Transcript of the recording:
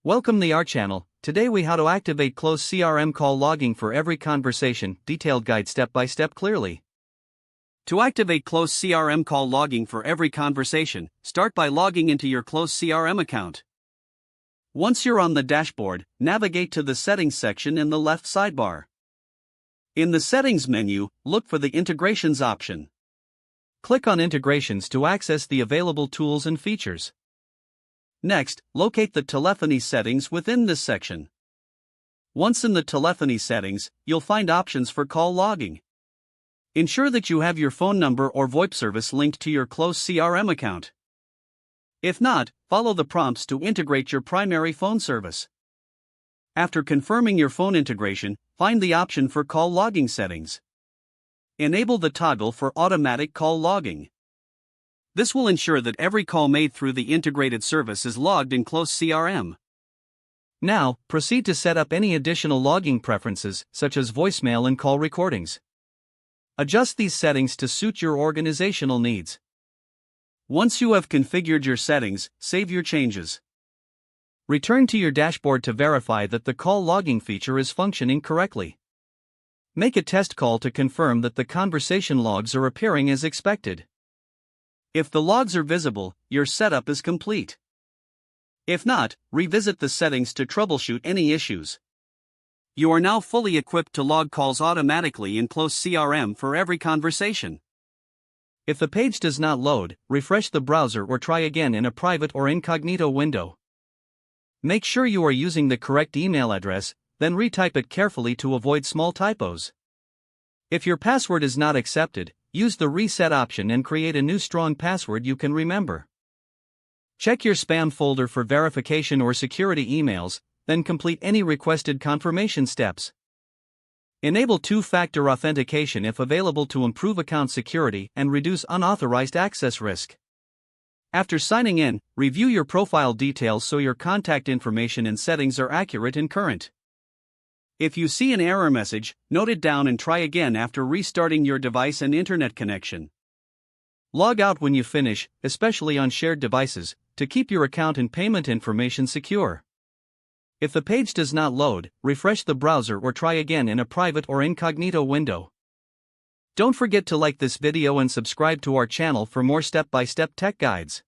Welcome to our channel. Today we how to activate Close CRM call logging for every conversation, detailed guide step by step clearly. To activate Close CRM call logging for every conversation, start by logging into your Close CRM account. Once you're on the dashboard, navigate to the Settings section in the left sidebar. In the Settings menu, look for the Integrations option. Click on Integrations to access the available tools and features. Next, locate the telephony settings within this section. Once in the telephony settings, you'll find options for call logging. Ensure that you have your phone number or VoIP service linked to your Close CRM account. If not, follow the prompts to integrate your primary phone service. After confirming your phone integration, find the option for call logging settings. Enable the toggle for automatic call logging. This will ensure that every call made through the integrated service is logged in Close CRM. Now, proceed to set up any additional logging preferences, such as voicemail and call recordings. Adjust these settings to suit your organizational needs. Once you have configured your settings, save your changes. Return to your dashboard to verify that the call logging feature is functioning correctly. Make a test call to confirm that the conversation logs are appearing as expected. If the logs are visible, your setup is complete. If not, revisit the settings to troubleshoot any issues. You are now fully equipped to log calls automatically in Close CRM for every conversation. If the page does not load, refresh the browser or try again in a private or incognito window. Make sure you are using the correct email address, then retype it carefully to avoid small typos. If your password is not accepted, use the reset option and create a new strong password you can remember. Check your spam folder for verification or security emails, then complete any requested confirmation steps. Enable two-factor authentication if available to improve account security and reduce unauthorized access risk. After signing in, review your profile details so your contact information and settings are accurate and current. If you see an error message, note it down and try again after restarting your device and internet connection. Log out when you finish, especially on shared devices, to keep your account and payment information secure. If the page does not load, refresh the browser or try again in a private or incognito window. Don't forget to like this video and subscribe to our channel for more step-by-step tech guides.